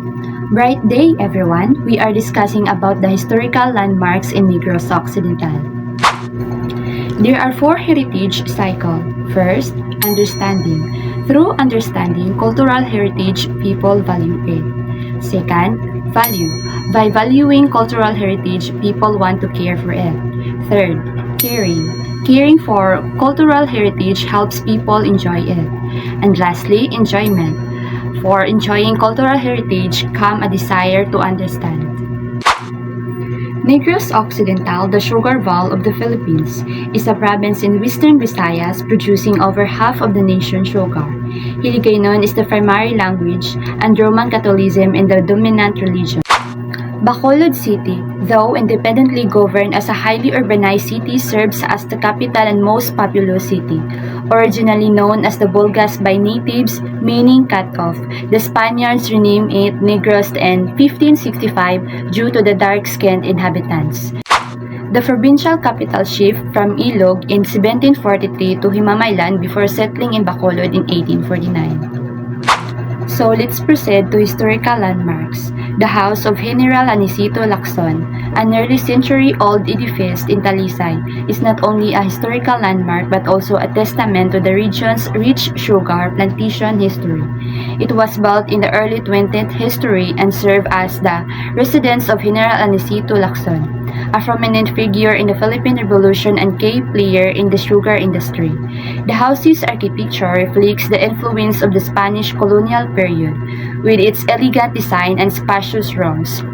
Bright day, everyone! We are discussing about the historical landmarks in Negros Occidental. There are four heritage cycles. First, understanding. Through understanding cultural heritage, people value it. Second, value. By valuing cultural heritage, people want to care for it. Third, caring. Caring for cultural heritage helps people enjoy it. And lastly, enjoyment. For enjoying cultural heritage come a desire to understand. Negros Occidental, the sugar bowl of the Philippines, is a province in western Visayas producing over half of the nation's sugar. Hiligaynon is the primary language and Roman Catholicism is the dominant religion. Bacolod City, though independently governed as a highly urbanized city, serves as the capital and most populous city. Originally known as the Bulgas by natives, meaning cut off, the Spaniards renamed it Negros in 1565 due to the dark-skinned inhabitants. The provincial capital shift from Ilog in 1743 to Himamaylan before settling in Bacolod in 1849. So let's proceed to historical landmarks. The house of General Anicito Lacson, a nearly century-old edifice in Talisay, is not only a historical landmark but also a testament to the region's rich sugar plantation history. It was built in the early 20th century and served as the residence of General Anicito Lacson, a prominent figure in the Philippine Revolution and key player in the sugar industry. The house's architecture reflects the influence of the Spanish colonial period, with its elegant design and spacious rooms.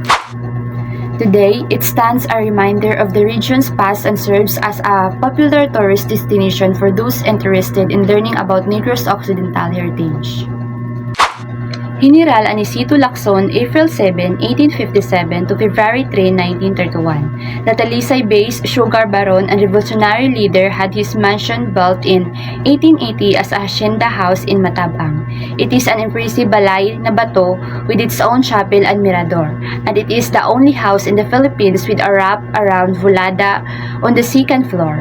Today, it stands a reminder of the region's past and serves as a popular tourist destination for those interested in learning about Negros Occidental heritage. General Anicito Lacson, April 7, 1857 to February 3, 1931. The Talisay-based sugar baron and revolutionary leader had his mansion built in 1880 as a hacienda house in Matabang. It is an impressive balay na bato with its own chapel and mirador, and it is the only house in the Philippines with a wrap-around volada on the second floor.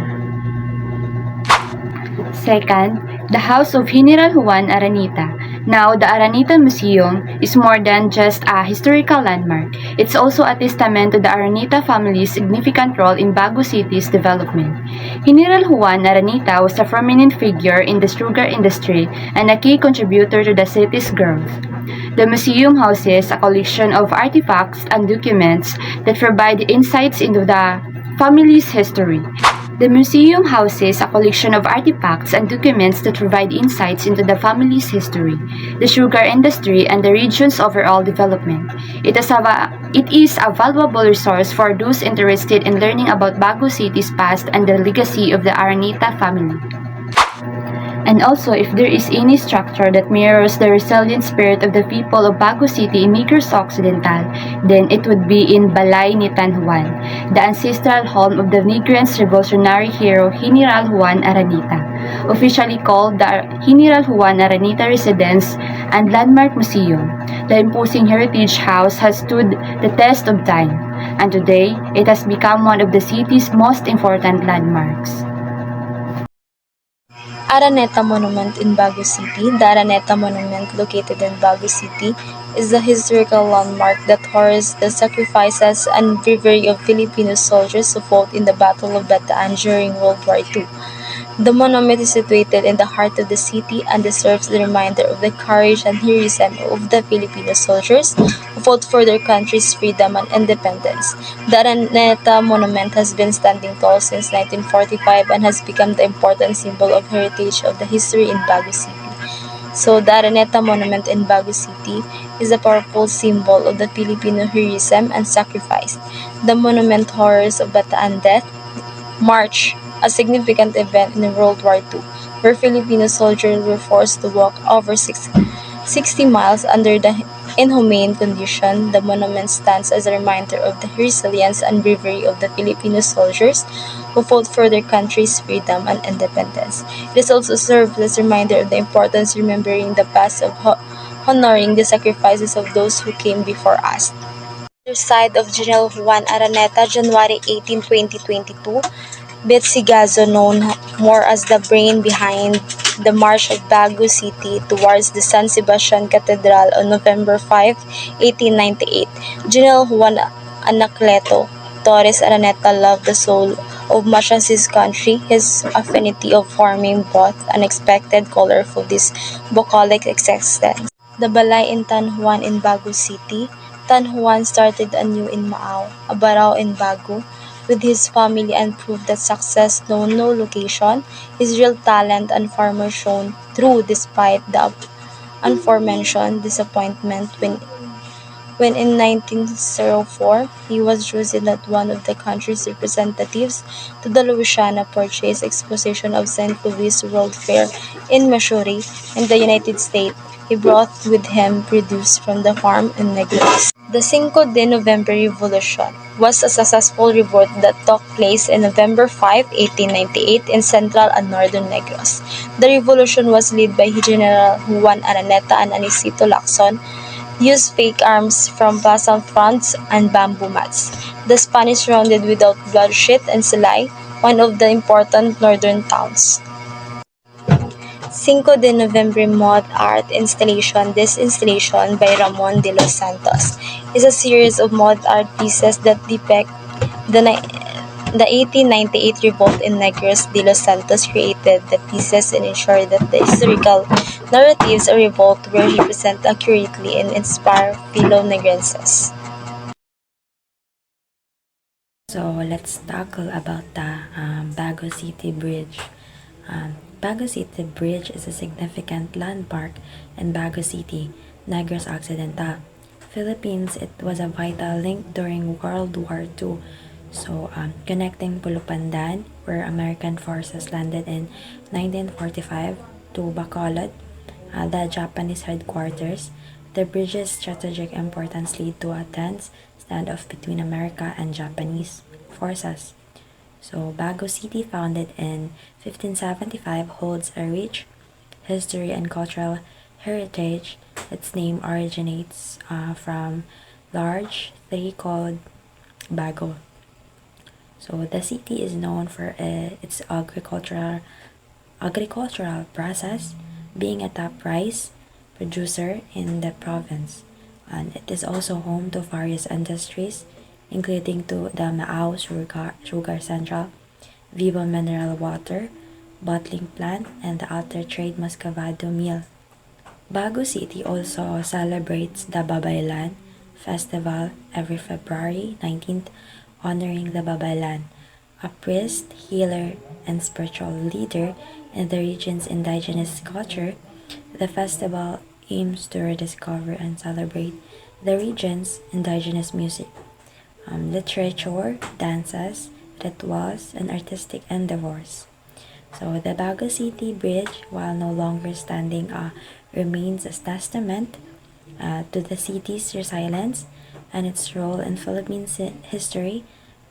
Second, the house of General Juan Aranita. Now, the Aranita Museum is more than just a historical landmark. It's also a testament to the Aranita family's significant role in Bago City's development. General Juan Aranita was a prominent figure in the sugar industry and a key contributor to the city's growth. The museum houses a collection of artifacts and documents that provide insights into the family's history. The museum houses a collection of artifacts and documents that provide insights into the family's history, the sugar industry, and the region's overall development. It is a valuable resource for those interested in learning about Bago City's past and the legacy of the Aranita family. And also, if there is any structure that mirrors the resilient spirit of the people of Bago City in Negros Occidental, then it would be in Balay ni Tan Juan, the ancestral home of the Negrians revolutionary hero General Juan Aranita, officially called the General Juan Aranita Residence and Landmark Museum. The imposing heritage house has stood the test of time, and today it has become one of the city's most important landmarks. Araneta Monument in Baguio City. The Araneta Monument, located in Baguio City, is a historical landmark that honors the sacrifices and bravery of Filipino soldiers who fought in the Battle of Bataan during World War II. The monument is situated in the heart of the city and serves as a reminder of the courage and heroism of the Filipino soldiers who fought for their country's freedom and independence. The Araneta Monument has been standing tall since 1945 and has become the important symbol of heritage of the history in Baguio City. So, the Araneta Monument in Baguio City is a powerful symbol of the Filipino heroism and sacrifice. The monument honors of Bataan Death March, a significant event in World War II, where Filipino soldiers were forced to walk over 60 miles under the inhumane condition. The monument stands as a reminder of the resilience and bravery of the Filipino soldiers who fought for their country's freedom and independence. It also serves as a reminder of the importance of remembering the past of honoring the sacrifices of those who came before us. The side of General Juan Araneta, January 18, 2022, Betsy Gazo, known more as the brain behind the March of Baguio City towards the San Sebastian Cathedral on November 5, 1898. General Juan Anacleto Torres Araneta loved the soul of much as his country. His affinity of farming brought unexpected color for this bucolic existence. The Balay in Tan Juan in Baguio City. Tan Juan started anew in Maao, a barao in Baguio, with his family and proved that success known no location. His real talent and farmer shone through despite the aforementioned disappointment when in 1904 he was chosen as one of the country's representatives to the Louisiana Purchase Exposition of St. Louis World Fair in Missouri in the United States. He brought with him produce from the farm in Negros. The Cinco de November Revolution was a successful revolt that took place on November 5, 1898 in central and northern Negros. The revolution was led by General Juan Araneta and Anicito Lacson, used fake arms from palm fronds and bamboo mats. The Spanish surrounded without bloodshed and Silay, one of the important northern towns. Cinco de November mud art installation. This installation by Ramon de los Santos is a series of mud art pieces that depict the the 1898 revolt in Negros. De los Santos created the pieces and ensured that the historical narratives of revolt were represented accurately and inspire fellow Negrenses. So let's tackle about the Bago City Bridge. Bago City Bridge is a significant landmark in Bago City, Negros Occidental, Philippines. It was a vital link during World War II. So, connecting Pulupandan, where American forces landed in 1945, to Bacolod, the Japanese headquarters. The bridge's strategic importance led to a tense standoff between America and Japanese forces. So, Bago City, founded in 1575, holds a rich history and cultural heritage. Its name originates from large tree called Bago. So, the city is known for its agricultural process, being a top rice producer in the province. And it is also home to various industries, including to the Maao Sugar Central, Viva Mineral Water, bottling plant, and the Alter Trade Muscovado Mill. Bago City also celebrates the Babaylan Festival every February 19th, honoring the Babaylan, a priest, healer, and spiritual leader in the region's indigenous culture. The festival aims to rediscover and celebrate the region's indigenous music, literature, dances, rituals, and artistic endeavors. So the Bago City Bridge, while no longer standing, remains a testament to the city's resilience and its role in Philippine history.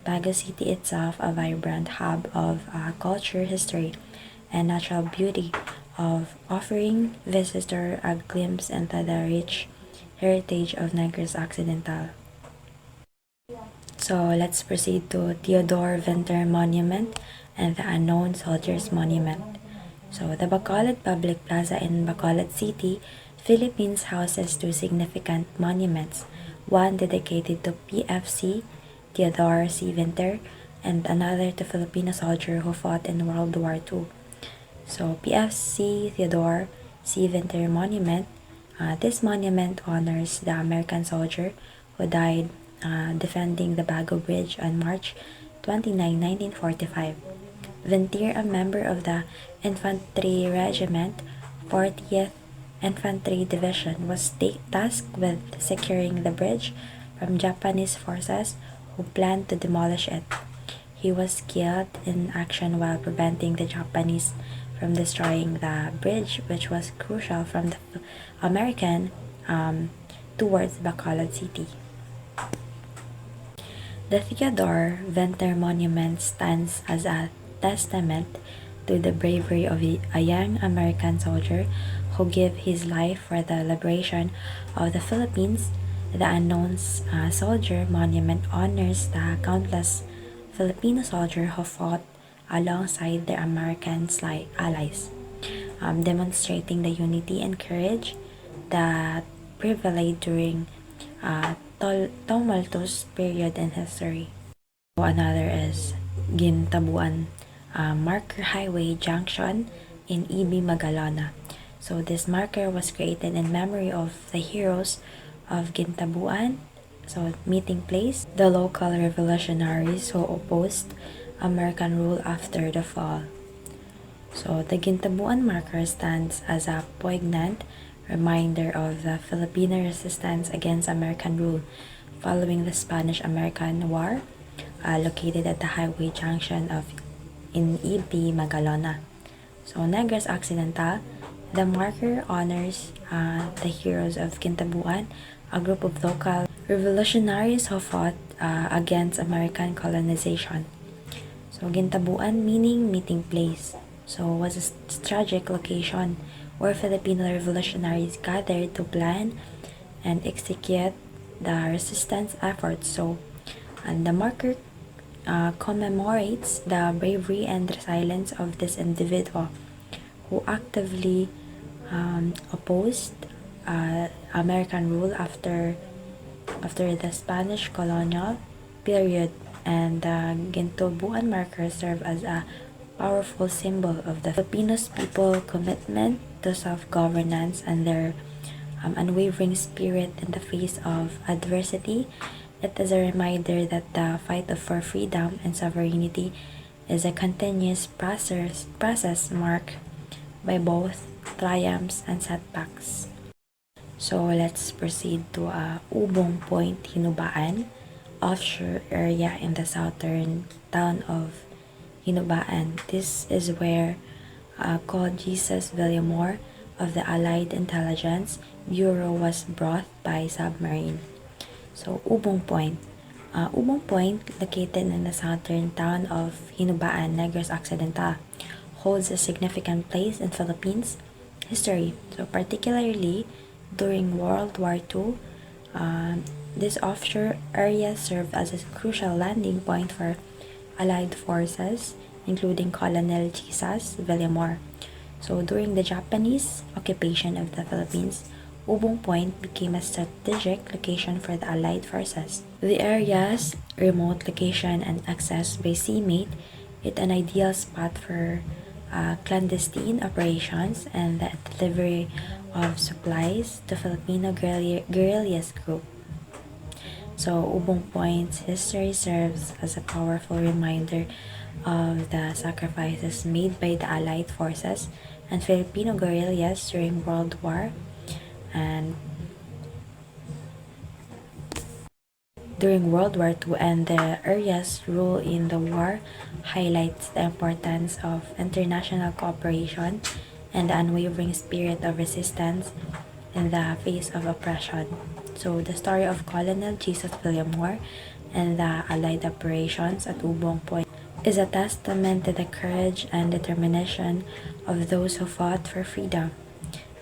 Bago City itself, a vibrant hub of culture, history, and natural beauty, of offering visitor a glimpse into the rich heritage of Negros Occidental. So let's proceed to Theodore Winter Monument and the Unknown Soldiers Monument. So the Bacolod Public Plaza in Bacolod City, Philippines houses two significant monuments, one dedicated to PFC Theodore C. Winter and another to Filipino soldier who fought in World War II. So PFC Theodore C. Winter Monument, this monument honors the American soldier who died defending the Bago Bridge on March 29, 1945. Winter, a member of the Infantry Regiment, 40th Infantry Division, was tasked with securing the bridge from Japanese forces who planned to demolish it. He was killed in action while preventing the Japanese from destroying the bridge, which was crucial from the American towards Bacolod City. The Theodore Winter Monument stands as a testament to the bravery of a young American soldier who gave his life for the liberation of the Philippines. The Unknown Soldier Monument honors the countless Filipino soldiers who fought alongside their American allies. demonstrating the unity and courage that prevailed during a tumultuous period in history. So another is Gintabuan Marker Highway Junction in EB Magalona. So this marker was created in memory of the heroes of Gintabuan, so meeting place, the local revolutionaries who opposed American rule after the fall. So the Gintabuan marker stands as a poignant reminder of the Filipino resistance against American rule following the Spanish-American War, located at the highway junction of in EB Magalona. So Negros Occidental, the marker honors the heroes of Gintabuan, a group of local revolutionaries who fought against American colonization. So Gintabuan meaning meeting place. So was a strategic location where Filipino revolutionaries gathered to plan and execute the resistance efforts. So, and the marker commemorates the bravery and resilience of this individual who actively opposed American rule after the Spanish colonial period, and the Gintabuan marker serve as a powerful symbol of the Filipinos people commitment to self-governance and their unwavering spirit in the face of adversity. It is a reminder that the fight for freedom and sovereignty is a continuous process marked by both triumphs and setbacks. So let's proceed to Ubong Point, Hinubaan, offshore area in the southern town of Hinubaan. This is where called Jesus Villamor of the Allied Intelligence Bureau was brought by submarine. So Ubong Point. Ubong Point, located in the southern town of Hinubaan, Negros Occidental, holds a significant place in Philippines history. So particularly during World War II, this offshore area served as a crucial landing point for Allied forces, including Colonel Jesus Villamor. So during the Japanese occupation of the Philippines, Ubong Point became a strategic location for the Allied forces. The area's remote location and access by sea made it an ideal spot for clandestine operations and the delivery of supplies to Filipino guerrillas group. So Ubong Point's history serves as a powerful reminder of the sacrifices made by the Allied forces and Filipino guerrillas during World War and during World War II, and the area's role in the war highlights the importance of international cooperation and the unwavering spirit of resistance in the face of oppression. So the story of Colonel Jesus Villamor and the Allied operations at Ubong Point is a testament to the courage and determination of those who fought for freedom.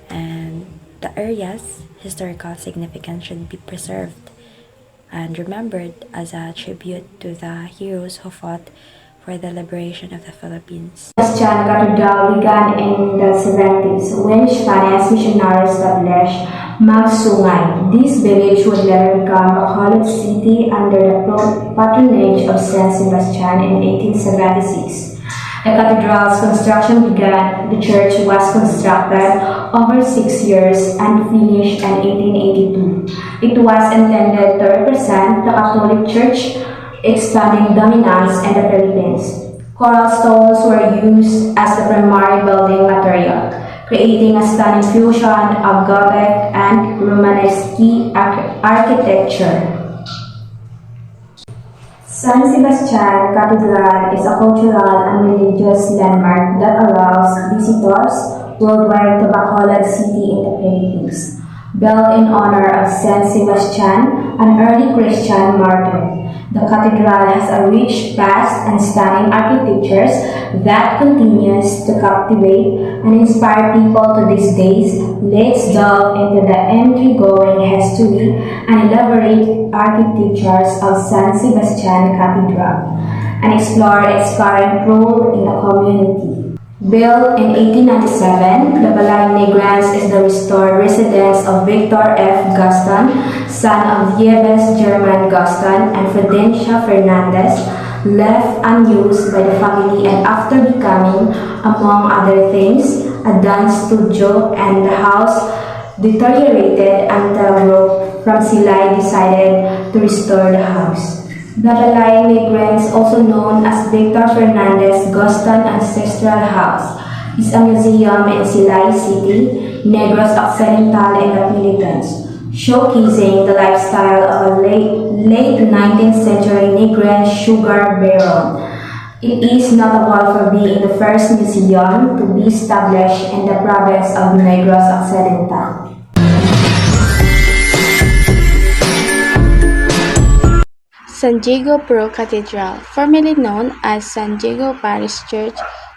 And the area's historical significance should be preserved and remembered as a tribute to the heroes who fought for the liberation of the Philippines. Sebastian Cathedral began in the 70s when Spanish missionaries established Magsungay. This village would later become Bacolod City under the patronage of San Sebastian in 1876. The cathedral's construction began. The church was constructed over 6 years and finished in 1882. It was intended to represent the Catholic Church expanding dominance in the Philippines. Coral stones were used as the primary building material, creating a stunning fusion of Gothic and Romanesque architecture. San Sebastian Cathedral is a cultural and religious landmark that allows visitors worldwide to Bacolod City in the Philippines. Built in honor of Saint Sebastian, an early Christian martyr, the cathedral has a rich past and stunning architecture that continues to captivate and inspire people to these days. Let's delve into the intriguing history and elaborate architectures of San Sebastian Cathedral and explore its current role in the community. Built in 1897, the Balay Negrans is the restored residence of Victor F. Gaston, son of Nieves German Gaston and Fidencia Fernandez, left unused by the family and after becoming, among other things, a dance studio, and the house deteriorated until Roque from Silay decided to restore the house. The Balay Negrans, also known as Victor Fernandez Gaston Ancestral House, is a museum in Silay City, Negros Occidental in the Philippines, showcasing the lifestyle of a late 19th century Negran sugar baron. It is notable for being the first museum to be established in the province of Negros Occidental. San Diego Pro Cathedral, formerly known as San Diego Parish Church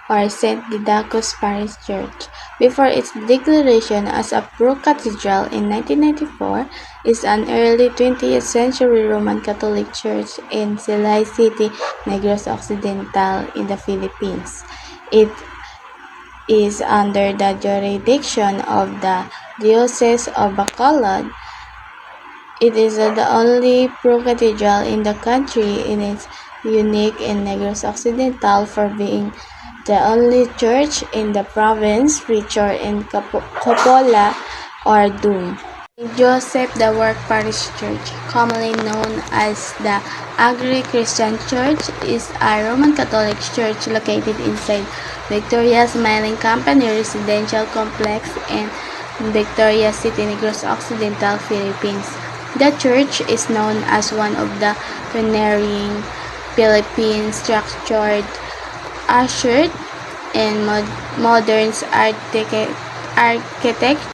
or St. Didacus Parish Church, before its declaration as a Pro Cathedral in 1994, is an early 20th century Roman Catholic church in Silay City, Negros Occidental in the Philippines. It is under the jurisdiction of the Diocese of Bacolod. It is the only pro-cathedral in the country in its unique in Negros Occidental for being the only church in the province featured in cupola or dome. St. Joseph the Work Parish Church, commonly known as the Agri-Christian Church, is a Roman Catholic church located inside Victoria Smiling Company residential complex in Victoria City, Negros Occidental, Philippines. The church is known as one of the pioneering Philippine structured ushered in modern architecture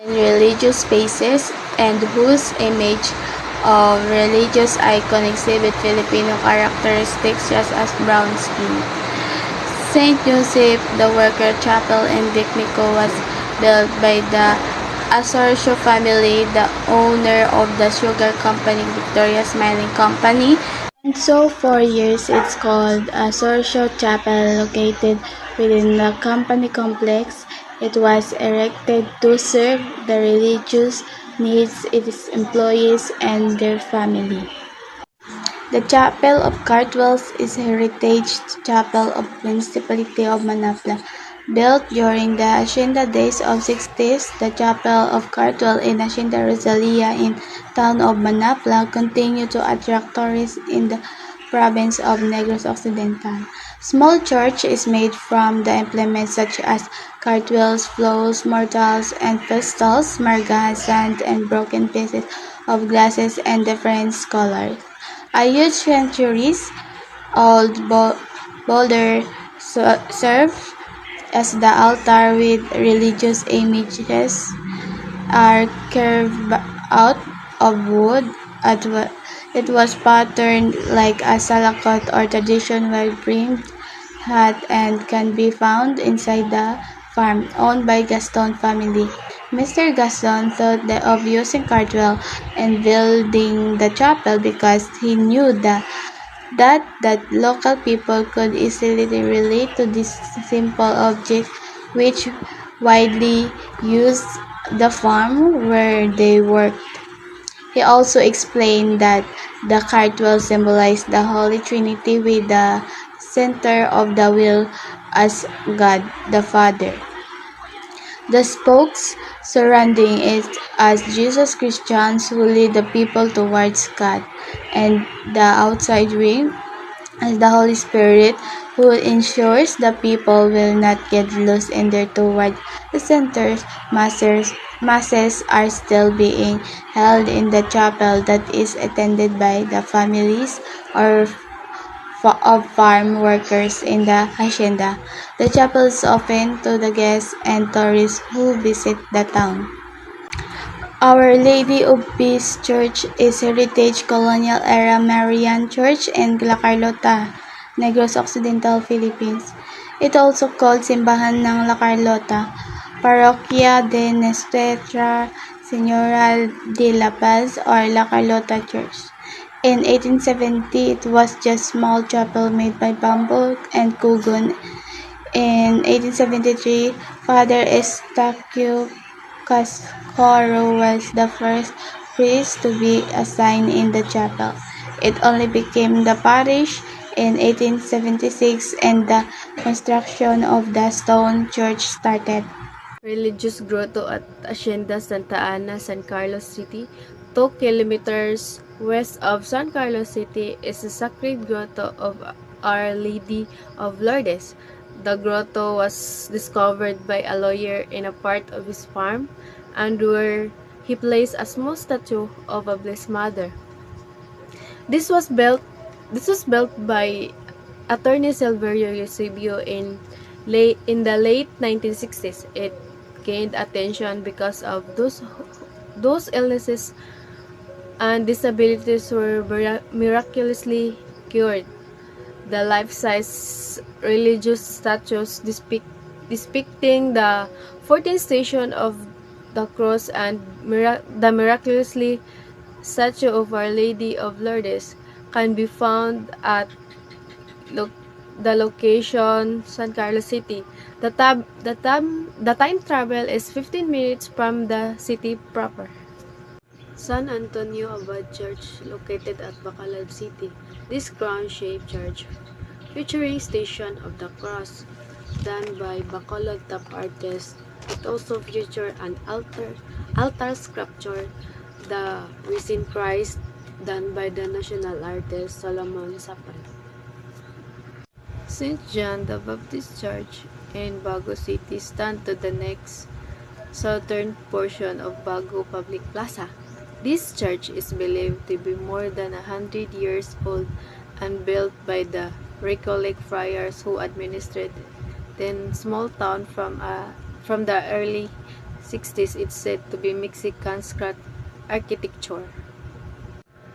and religious spaces, and whose image of religious icon exhibit Filipino characteristics such as brown skin. St. Joseph the Worker Chapel in Vicmico was built by the Asorcio family, the owner of the sugar company Victoria Smiling Company, and so for years it's called Asorcio Chapel. Located within the company complex, it was erected to serve the religious needs of its employees and their family. The Chapel of Cartwells is a heritage chapel of Municipality of Manapla. Built during the Hacienda days of 60s, the Chapel of Cartwell in Hacienda Rosalia in town of Manapla continued to attract tourists in the province of Negros Occidental. Small church is made from the implements such as cartwheels, flows, mortals, and pestles, marga, sand, and broken pieces of glasses and different colors. A huge centuries old boulder served as the altar with religious images are carved out of wood. It was patterned like a salakot or traditional brimmed hat and can be found inside the farm owned by Gaston family. Mr. Gaston thought of using Cardwell in building the chapel because he knew that local people could easily relate to this simple object which widely used the farm where they worked. He also explained that the cartwheel symbolized the Holy Trinity with the center of the wheel as God the Father. The spokes surrounding it as Jesus Christians who lead the people towards God, and the outside ring as the Holy Spirit who ensures the people will not get lost in their toward the centers. Masses are still being held in the chapel that is attended by the families or of farm workers in the hacienda. The chapel is open to the guests and tourists who visit the town. Our Lady of Peace Church is heritage colonial era Marian Church in La Carlota, Negros Occidental, Philippines. It also called Simbahan ng La Carlota, Parroquia de Nuestra Señora de la Paz or La Carlota Church. In 1870, it was just small chapel made by bamboo and kugon. In 1873, Father Eustaquio Cascoro was the first priest to be assigned in the chapel. It only became the parish in 1876 and the construction of the stone church started. Religious grotto at Hacienda Santa Ana, San Carlos City, 2 kilometers west of San Carlos City, is the sacred grotto of Our Lady of Lourdes. The grotto was discovered by a lawyer in a part of his farm, and where he placed a small statue of a Blessed Mother. This was built by Attorney Silverio Eusebio in the late 1960s. It gained attention because of those illnesses and disabilities were miraculously cured. The life-size religious statues depicting the 14th station of the cross and the miraculously statue of Our Lady of Lourdes can be found at the location San Carlos City. The time travel is 15 minutes from the city proper. San Antonio Abad Church, located at Bacolod City. This crown-shaped church, featuring Station of the Cross, done by Bacolod top artist. It also featured an altar sculpture, the Risen Christ, done by the national artist Solomon Sapal. St. John the Baptist Church in Bago City stand to the next southern portion of Bago Public Plaza. This church is believed to be more than 100 years old and built by the Recollet friars who administered the small town from the early 60s. It's said to be Mexican architecture.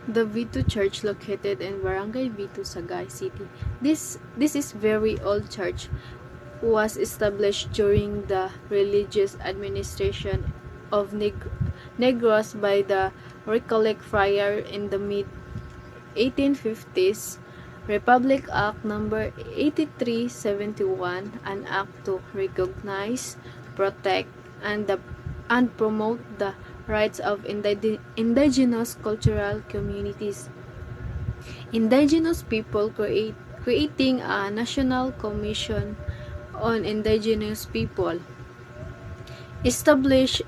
The V2 Church, located in Barangay V2, Sagay City. This is very old church. Was established during the religious administration of Negros by the Recollet friar in the mid-1850s. Republic Act No. 8371, an act to recognize, protect, and promote the rights of indigenous cultural communities. Indigenous people creating a national commission on indigenous people. Establish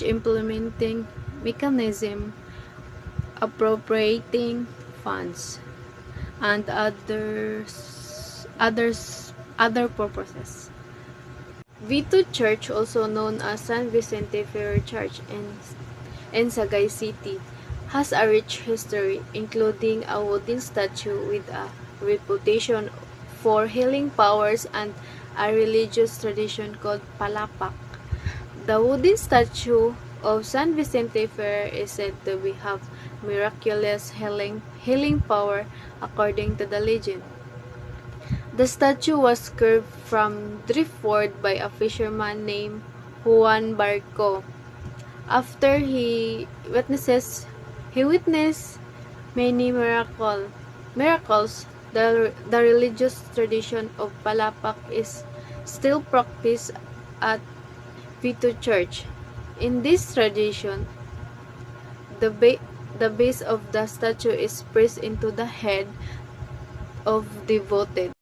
implementing mechanism, appropriating funds, and other purposes. V2 Church, also known as San Vicente Ferrer Church in Sagay City, has a rich history, including a wooden statue with a reputation for healing powers and a religious tradition called Palapak. The wooden statue of San Vicente Ferrer is said to have miraculous healing power according to the legend. The statue was carved from driftwood by a fisherman named Juan Barco. After he witnessed many miracles, the religious tradition of Palapak is still practiced at V2 Church. In this tradition, the base of the statue is pressed into the head of devoted.